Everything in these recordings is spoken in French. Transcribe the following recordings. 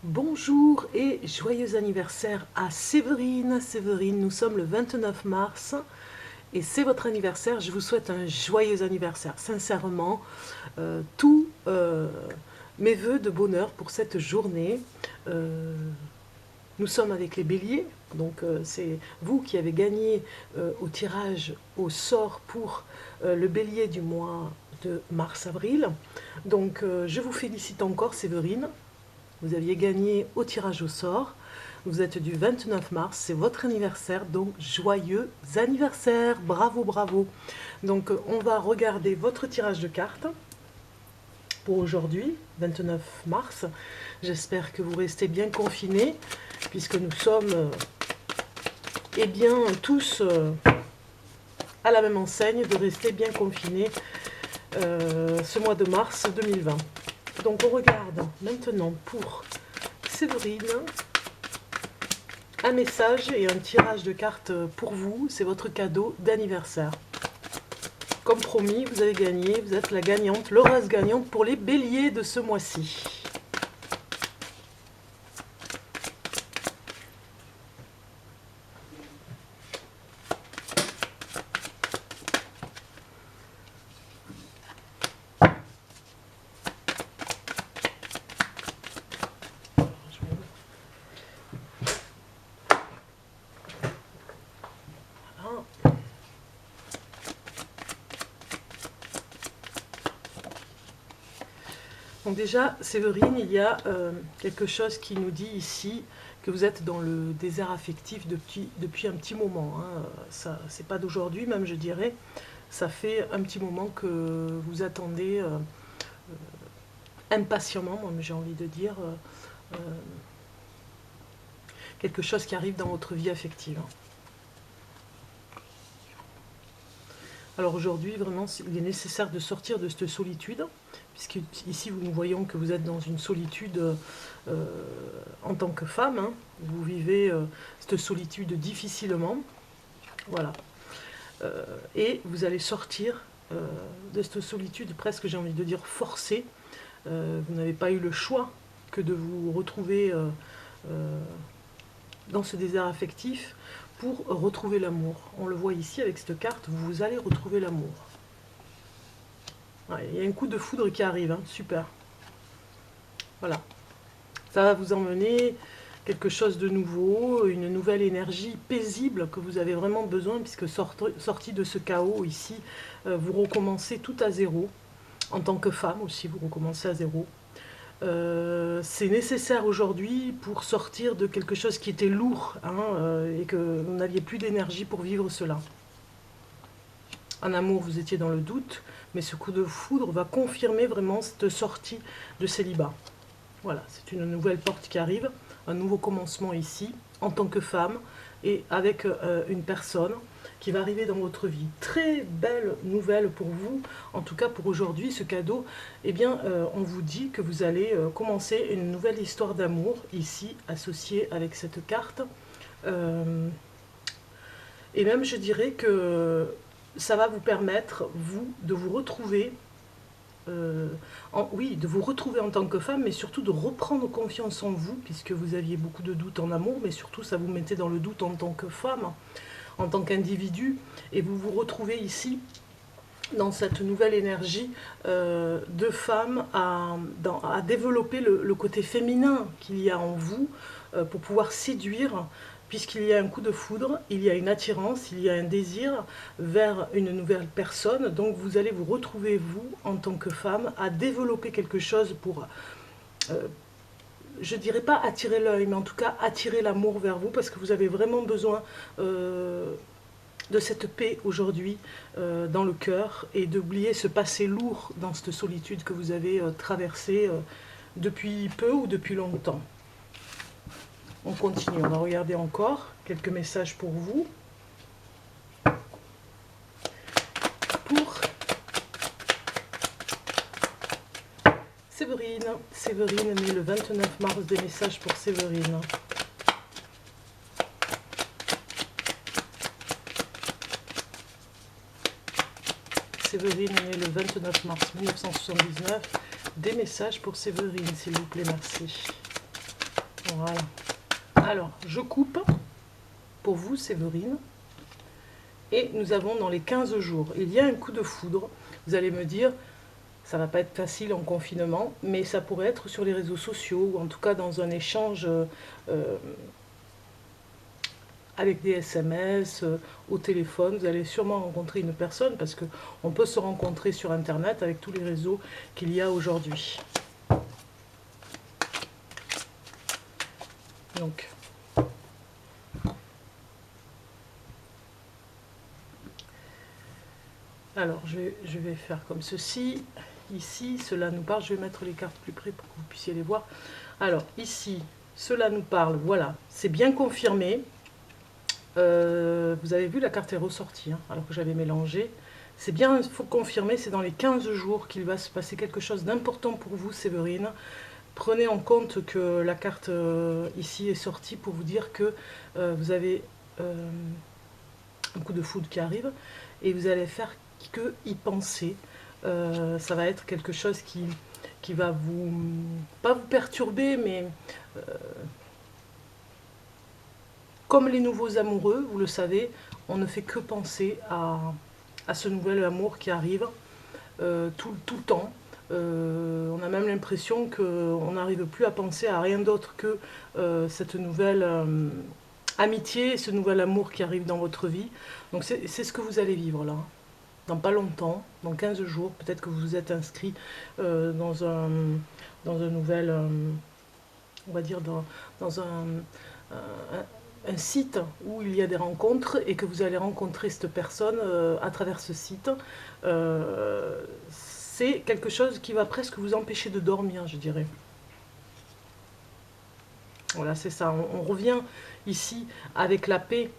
Bonjour et joyeux anniversaire à Séverine. Séverine, nous sommes le 29 mars et c'est votre anniversaire. Je vous souhaite un joyeux anniversaire. Sincèrement, tous mes voeux de bonheur pour cette journée. Nous sommes avec les béliers, donc c'est vous qui avez gagné au tirage au sort pour le bélier du mois de mars-avril. Donc je vous félicite encore Séverine. Vous aviez gagné au tirage au sort. Vous êtes du 29 mars, c'est votre anniversaire, donc joyeux anniversaire, bravo, bravo. Donc on va regarder votre tirage de cartes pour aujourd'hui, 29 mars. J'espère que vous restez bien confinés, puisque nous sommes eh bien, tous à la même enseigne de rester bien confinés ce mois de mars 2020. Donc on regarde maintenant pour Séverine un message et un tirage de cartes pour vous. C'est votre cadeau d'anniversaire. Comme promis, vous avez gagné, vous êtes la gagnante, l'heureuse gagnante pour les béliers de ce mois-ci. Donc déjà, Séverine, il y a quelque chose qui nous dit ici que vous êtes dans le désert affectif depuis un petit moment. Hein. Ça, c'est pas d'aujourd'hui même, je dirais. Ça fait un petit moment que vous attendez impatiemment, moi j'ai envie de dire, quelque chose qui arrive dans votre vie affective. Alors aujourd'hui, vraiment, il est nécessaire de sortir de cette solitude, puisque ici nous voyons que vous êtes dans une solitude en tant que femme. Hein. Vous vivez cette solitude difficilement. Voilà. Et vous allez sortir de cette solitude presque, j'ai envie de dire, forcée. Vous n'avez pas eu le choix que de vous retrouver dans ce désert affectif pour retrouver l'amour. On le voit ici avec cette carte, vous allez retrouver l'amour. Ouais, il y a un coup de foudre qui arrive, hein, super. Voilà. Ça va vous emmener quelque chose de nouveau, une nouvelle énergie paisible que vous avez vraiment besoin, puisque sorti de ce chaos ici, vous recommencez tout à zéro. En tant que femme aussi, vous recommencez à zéro. C'est nécessaire aujourd'hui pour sortir de quelque chose qui était lourd, hein, et que vous n'aviez plus d'énergie pour vivre cela. En amour, vous étiez dans le doute, mais ce coup de foudre va confirmer vraiment cette sortie de célibat. Voilà, c'est une nouvelle porte qui arrive, un nouveau commencement ici, en tant que femme, et avec une personne qui va arriver dans votre vie. Très belle nouvelle pour vous, en tout cas pour aujourd'hui, ce cadeau. Eh bien, on vous dit que vous allez commencer une nouvelle histoire d'amour, ici, associée avec cette carte. Et même, je dirais que ça va vous permettre, vous, de vous retrouver, oui, de vous retrouver en tant que femme, mais surtout de reprendre confiance en vous, puisque vous aviez beaucoup de doutes en amour, mais surtout, ça vous mettait dans le doute en tant que femme, en tant qu'individu, et vous vous retrouvez ici dans cette nouvelle énergie de femme à développer le côté féminin qu'il y a en vous pour pouvoir séduire, puisqu'il y a un coup de foudre, il y a une attirance, il y a un désir vers une nouvelle personne. Donc vous allez vous retrouver, vous, en tant que femme, à développer quelque chose pour... je ne dirais pas attirer l'œil, mais en tout cas attirer l'amour vers vous, parce que vous avez vraiment besoin de cette paix aujourd'hui dans le cœur, et d'oublier ce passé lourd dans cette solitude que vous avez traversée depuis peu ou depuis longtemps. On continue, on va regarder encore quelques messages pour vous. Pour Séverine, Séverine née le 29 mars, des messages pour Séverine. Séverine née le 29 mars 1979, des messages pour Séverine, s'il vous plaît, merci. Voilà. Alors, je coupe pour vous, Séverine. Et nous avons dans les 15 jours, il y a un coup de foudre. Vous allez me dire, ça va pas être facile en confinement, mais ça pourrait être sur les réseaux sociaux, ou en tout cas dans un échange avec des SMS, au téléphone. Vous allez sûrement rencontrer une personne, parce qu'on peut se rencontrer sur Internet avec tous les réseaux qu'il y a aujourd'hui. Donc, alors je vais faire comme ceci. Ici, cela nous parle. Je vais mettre les cartes plus près pour que vous puissiez les voir. Alors, ici, cela nous parle. Voilà, c'est bien confirmé. Vous avez vu, la carte est ressortie, hein, alors que j'avais mélangé. C'est bien, il faut confirmer, c'est dans les 15 jours qu'il va se passer quelque chose d'important pour vous, Séverine. Prenez en compte que la carte ici est sortie pour vous dire que vous avez un coup de foudre qui arrive et vous allez faire que y penser. Ça va être quelque chose qui va vous, pas vous perturber, mais comme les nouveaux amoureux, vous le savez, on ne fait que penser à ce nouvel amour qui arrive tout le temps. On a même l'impression qu'on n'arrive plus à penser à rien d'autre que cette nouvelle amitié, ce nouvel amour qui arrive dans votre vie. Donc c'est ce que vous allez vivre là. Dans pas longtemps, dans 15 jours, peut-être que vous vous êtes inscrit dans un nouvel, on va dire dans un site où il y a des rencontres et que vous allez rencontrer cette personne à travers ce site. C'est quelque chose qui va presque vous empêcher de dormir, je dirais. Voilà, c'est ça. On revient ici avec la paix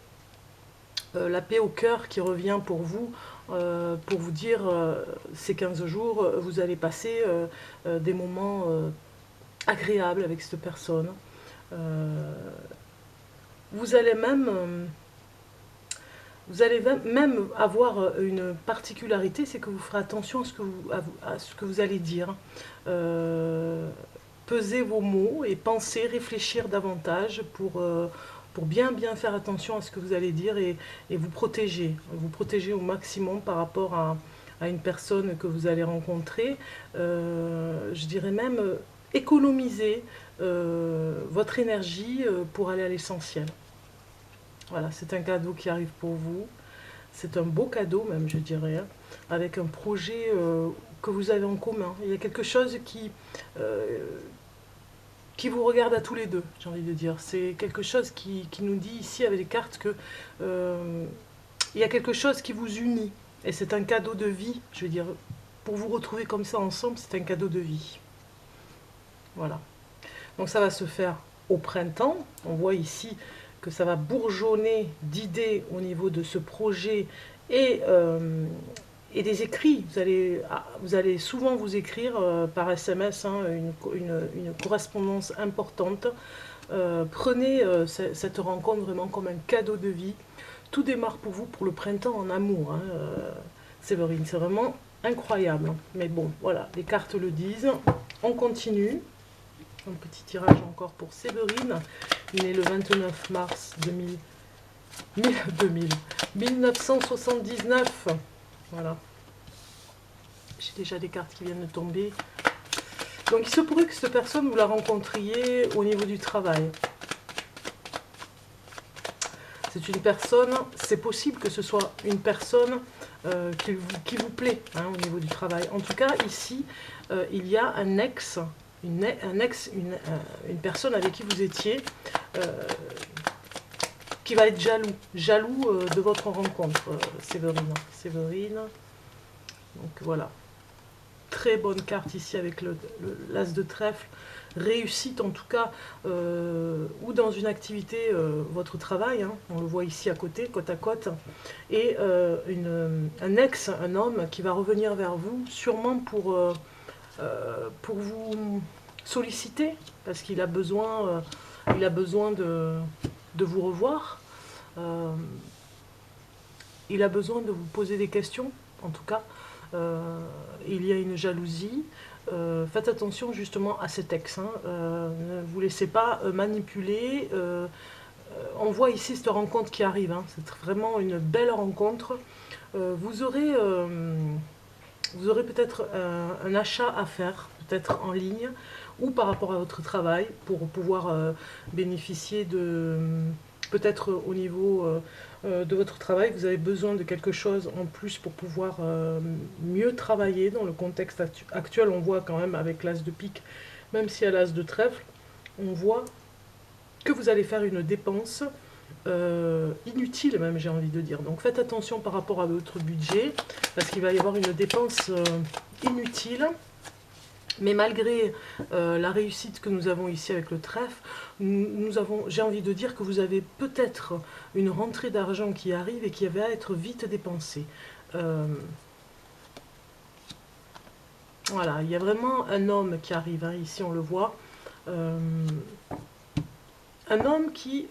au cœur qui revient pour vous dire ces 15 jours, vous allez passer des moments agréables avec cette personne. Vous allez même avoir une particularité, c'est que vous ferez attention à ce que vous allez dire. Pesez vos mots et pensez, réfléchir davantage pour bien faire attention à ce que vous allez dire et vous protéger. Vous protéger au maximum par rapport à une personne que vous allez rencontrer. Je dirais même économiser votre énergie pour aller à l'essentiel. Voilà, c'est un cadeau qui arrive pour vous. C'est un beau cadeau même, je dirais, hein, avec un projet que vous avez en commun. Il y a quelque chose qui vous regarde à tous les deux, j'ai envie de dire. C'est quelque chose qui nous dit ici avec les cartes que il y a quelque chose qui vous unit. Et c'est un cadeau de vie, je veux dire. Pour vous retrouver comme ça ensemble, c'est un cadeau de vie. Voilà. Donc ça va se faire au printemps. On voit ici que ça va bourgeonner d'idées au niveau de ce projet et des écrits. Vous allez souvent vous écrire par SMS hein, une correspondance importante. Prenez cette rencontre vraiment comme un cadeau de vie. Tout démarre pour vous pour le printemps en amour, hein, Séverine. C'est vraiment incroyable. Mais bon, voilà, les cartes le disent. On continue. Un petit tirage encore pour Séverine. Il est le 29 mars 1979. Voilà. J'ai déjà des cartes qui viennent de tomber. Donc il se pourrait que cette personne, vous la rencontriez au niveau du travail. C'est une personne, c'est possible que ce soit une personne qui vous plaît hein, au niveau du travail. En tout cas, ici, il y a un ex, une personne avec qui vous étiez, qui va être jaloux de votre rencontre, Séverine. Donc voilà. Très bonne carte ici avec l'as de trèfle. Réussite en tout cas, ou dans une activité, votre travail, hein, on le voit ici à côté, côte à côte, et un homme qui va revenir vers vous, sûrement pour vous solliciter, parce qu'il a besoin, de vous revoir, il a besoin de vous poser des questions, en tout cas. Il y a une jalousie, faites attention justement à cet ex. Hein. Ne vous laissez pas manipuler. On voit ici cette rencontre qui arrive. Hein. C'est vraiment une belle rencontre. Vous aurez peut-être un achat à faire, peut-être en ligne ou par rapport à votre travail pour pouvoir bénéficier de... Peut-être au niveau de votre travail, vous avez besoin de quelque chose en plus pour pouvoir mieux travailler dans le contexte actuel. On voit quand même avec l'as de pique, même si à l'as de trèfle, on voit que vous allez faire une dépense inutile même, j'ai envie de dire. Donc faites attention par rapport à votre budget, parce qu'il va y avoir une dépense inutile. Mais malgré la réussite que nous avons ici avec le trèfle, j'ai envie de dire que vous avez peut-être une rentrée d'argent qui arrive et qui va être vite dépensée. Voilà, il y a vraiment un homme qui arrive, hein, ici on le voit. Un homme qui,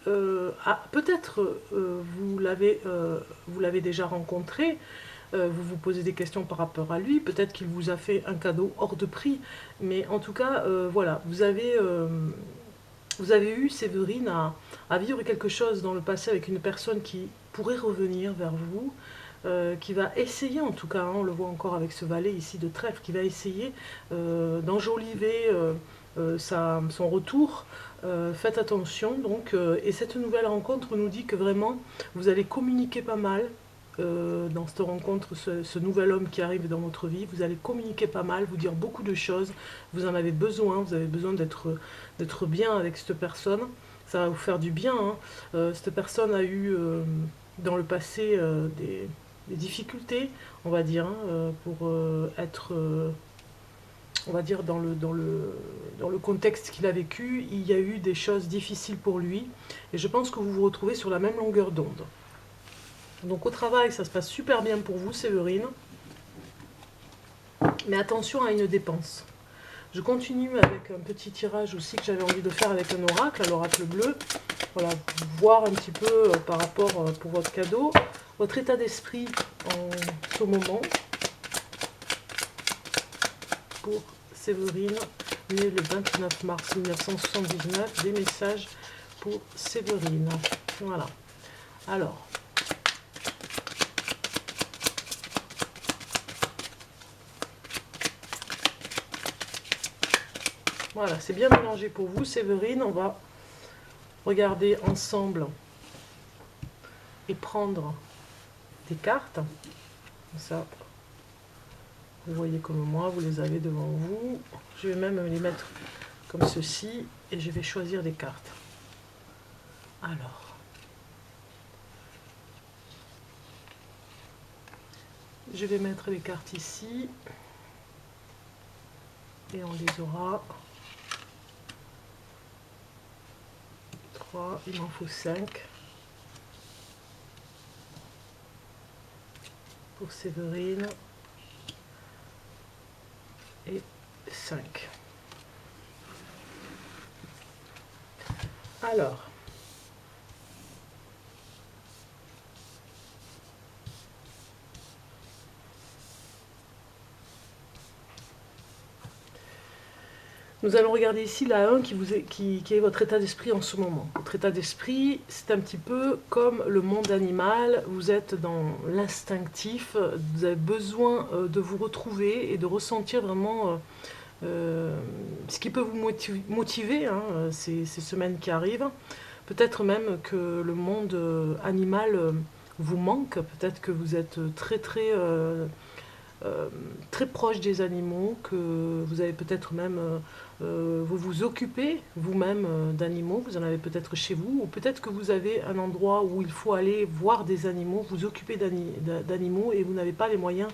peut-être vous l'avez déjà rencontré, vous vous posez des questions par rapport à lui, peut-être qu'il vous a fait un cadeau hors de prix, mais en tout cas, voilà, vous avez eu, Séverine, à vivre quelque chose dans le passé avec une personne qui pourrait revenir vers vous, qui va essayer, en tout cas, hein, on le voit encore avec ce valet ici de trèfle, qui va essayer d'enjoliver son retour. Faites attention, donc, et cette nouvelle rencontre nous dit que vraiment, vous allez communiquer pas mal, dans cette rencontre, ce nouvel homme qui arrive dans votre vie, vous allez communiquer pas mal, vous dire beaucoup de choses, vous en avez besoin, vous avez besoin d'être bien avec cette personne, ça va vous faire du bien. Hein. Cette personne a eu dans le passé des difficultés, on va dire, hein, pour être... on va dire dans le contexte qu'il a vécu, il y a eu des choses difficiles pour lui, et je pense que vous vous retrouvez sur la même longueur d'onde. Donc au travail, ça se passe super bien pour vous, Séverine. Mais attention à une dépense. Je continue avec un petit tirage aussi que j'avais envie de faire avec un oracle, l'oracle bleu. Voilà, voir un petit peu par rapport pour votre cadeau. Votre état d'esprit en ce moment. Pour Séverine, née le 29 mars 1979. Des messages pour Séverine. Voilà. Alors... Voilà, c'est bien mélangé pour vous, Séverine. On va regarder ensemble et prendre des cartes. Comme ça, vous voyez comme moi, vous les avez devant vous. Je vais même les mettre comme ceci et je vais choisir des cartes. Alors, je vais mettre les cartes ici et on les aura. Il m'en faut 5 pour Séverine et 5. Alors, nous allons regarder ici la 1 qui est votre état d'esprit en ce moment. Votre état d'esprit, c'est un petit peu comme le monde animal. Vous êtes dans l'instinctif. Vous avez besoin de vous retrouver et de ressentir vraiment ce qui peut vous motiver, hein, ces semaines qui arrivent. Peut-être même que le monde animal vous manque. Peut-être que vous êtes très proche des animaux, que vous avez peut-être même, vous vous occupez vous-même d'animaux, vous en avez peut-être chez vous, ou peut-être que vous avez un endroit où il faut aller voir des animaux, vous occuper d'animaux et vous n'avez pas les moyens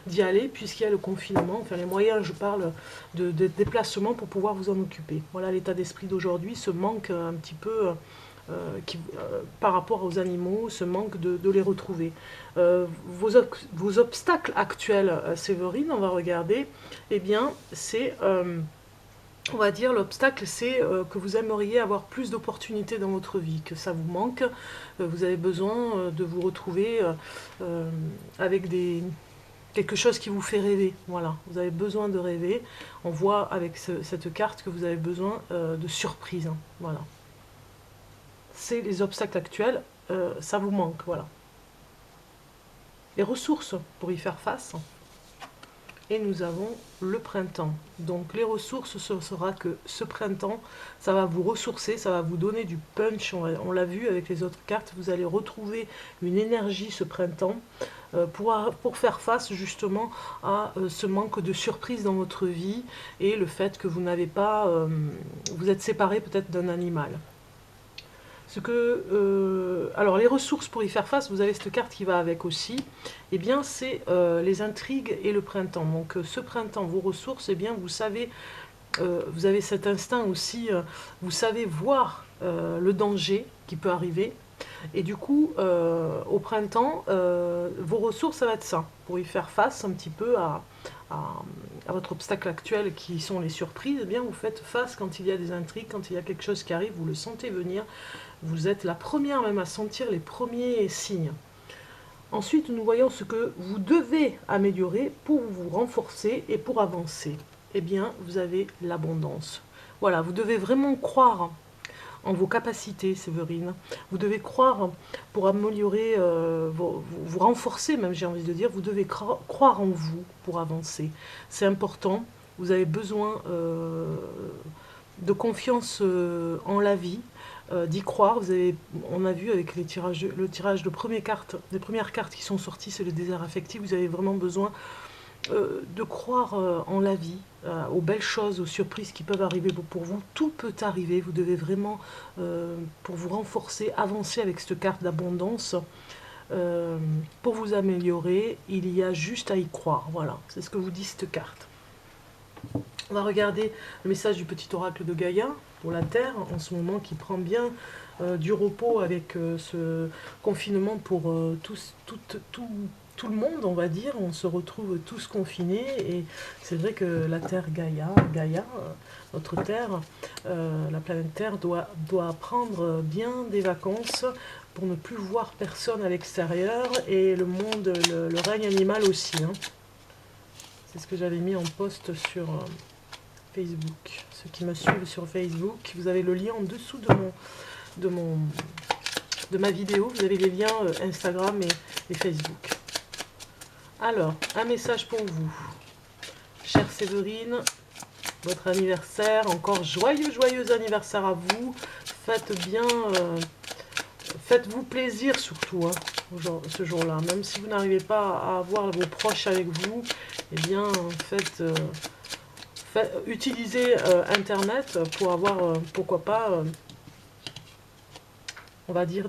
d'y aller puisqu'il y a le confinement, enfin les moyens, je parle de déplacement pour pouvoir vous en occuper. Voilà l'état d'esprit d'aujourd'hui, ce manque un petit peu... par rapport aux animaux, ce manque de les retrouver. Vos obstacles actuels, Séverine, on va regarder, eh bien, c'est, on va dire, l'obstacle, c'est que vous aimeriez avoir plus d'opportunités dans votre vie, que ça vous manque, vous avez besoin de vous retrouver avec quelque chose qui vous fait rêver. Voilà, vous avez besoin de rêver. On voit avec cette carte que vous avez besoin de surprise. Hein. Voilà. C'est les obstacles actuels, ça vous manque. Voilà. Les ressources pour y faire face. Et nous avons le printemps. Donc les ressources, ce sera que ce printemps, ça va vous ressourcer, ça va vous donner du punch. On l'a vu avec les autres cartes, vous allez retrouver une énergie ce printemps pour faire face justement à ce manque de surprise dans votre vie et le fait que vous n'avez pas, vous êtes séparé peut-être d'un animal. Alors les ressources pour y faire face, vous avez cette carte qui va avec aussi, eh bien c'est les intrigues et le printemps. Donc ce printemps, vos ressources, eh bien vous savez, vous avez cet instinct aussi, vous savez voir le danger qui peut arriver. Et du coup, au printemps, vos ressources, ça va être ça, pour y faire face un petit peu à votre obstacle actuel qui sont les surprises. Eh bien vous faites face quand il y a des intrigues, quand il y a quelque chose qui arrive, vous le sentez venir. Vous êtes la première même à sentir les premiers signes. Ensuite, nous voyons ce que vous devez améliorer pour vous renforcer et pour avancer. Eh bien, vous avez l'abondance. Voilà, vous devez vraiment croire en vos capacités, Séverine. Vous devez croire pour améliorer, vous renforcer même, j'ai envie de dire, vous devez croire en vous pour avancer. C'est important, vous avez besoin de confiance en la vie, d'y croire. On a vu avec le tirage de premières cartes qui sont sorties, c'est le désert affectif. Vous avez vraiment besoin de croire en la vie, aux belles choses, aux surprises qui peuvent arriver pour vous. Tout peut arriver. Vous devez vraiment, pour vous renforcer, avancer avec cette carte d'abondance. Pour vous améliorer, il y a juste à y croire. Voilà, c'est ce que vous dit cette carte. On va regarder le message du petit oracle de Gaïa pour la Terre, en ce moment qui prend bien du repos avec ce confinement pour tout le monde, on va dire. On se retrouve tous confinés et c'est vrai que la Terre Gaïa, notre Terre, la planète Terre doit prendre bien des vacances pour ne plus voir personne à l'extérieur et le monde, le règne animal aussi. Hein. C'est ce que j'avais mis en post sur Facebook. Ceux qui me suivent sur Facebook, vous avez le lien en dessous de ma vidéo. Vous avez les liens Instagram et Facebook. Alors, un message pour vous. Chère Séverine, votre anniversaire, encore joyeux anniversaire à vous. Faites bien, faites-vous plaisir surtout, hein, ce jour-là. Même si vous n'arrivez pas à avoir vos proches avec vous, eh bien, utilisez Internet pour avoir, pourquoi pas, on va dire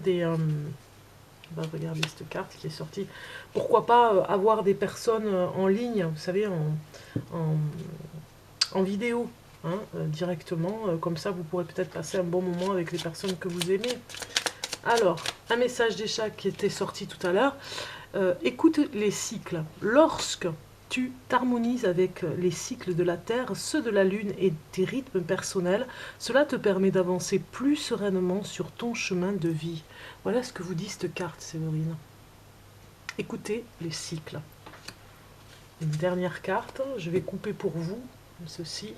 on va regarder cette carte qui est sortie. Pourquoi pas avoir des personnes en ligne, vous savez, en vidéo, hein, directement. Comme ça, vous pourrez peut-être passer un bon moment avec les personnes que vous aimez. Alors, un message des chats qui était sorti tout à l'heure. Écoute les cycles. Lorsque tu t'harmonises avec les cycles de la Terre, ceux de la Lune et tes rythmes personnels, cela te permet d'avancer plus sereinement sur ton chemin de vie. Voilà ce que vous dit cette carte, Séverine. Écoutez les cycles. Une dernière carte, je vais couper pour vous, comme ceci.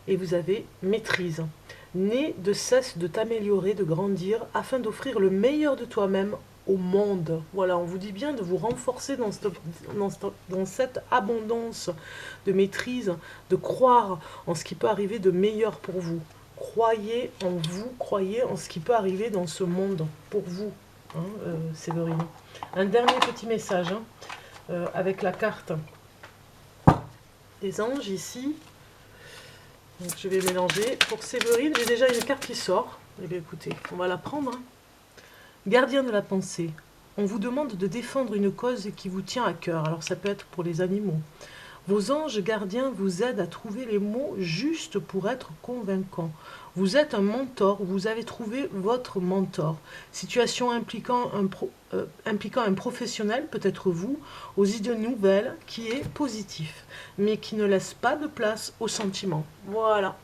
Et vous avez maîtrise. N'aie de cesse de t'améliorer, de grandir, afin d'offrir le meilleur de toi-même au monde. Voilà, on vous dit bien de vous renforcer dans cette abondance de maîtrise, de croire en ce qui peut arriver de meilleur pour vous. Croyez en vous, croyez en ce qui peut arriver dans ce monde pour vous, hein, Séverine. Un dernier petit message, hein, avec la carte des anges ici. Donc je vais mélanger. Pour Séverine, j'ai déjà une carte qui sort. Eh bien écoutez, on va la prendre. Hein. Gardien de la pensée, on vous demande de défendre une cause qui vous tient à cœur. Alors ça peut être pour les animaux. Vos anges gardiens vous aident à trouver les mots justes pour être convaincants. Vous êtes un mentor, vous avez trouvé votre mentor. Situation impliquant un professionnel, peut-être vous, aux idées nouvelles, qui est positif, mais qui ne laisse pas de place aux sentiments. Voilà.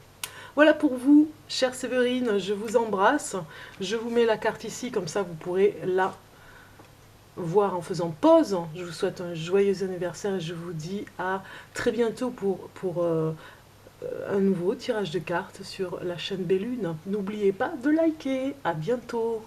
Voilà pour vous, chère Séverine, je vous embrasse. Je vous mets la carte ici, comme ça vous pourrez la voir en faisant pause. Je vous souhaite un joyeux anniversaire et je vous dis à très bientôt pour un nouveau tirage de cartes sur la chaîne Bellune. N'oubliez pas de liker. À bientôt.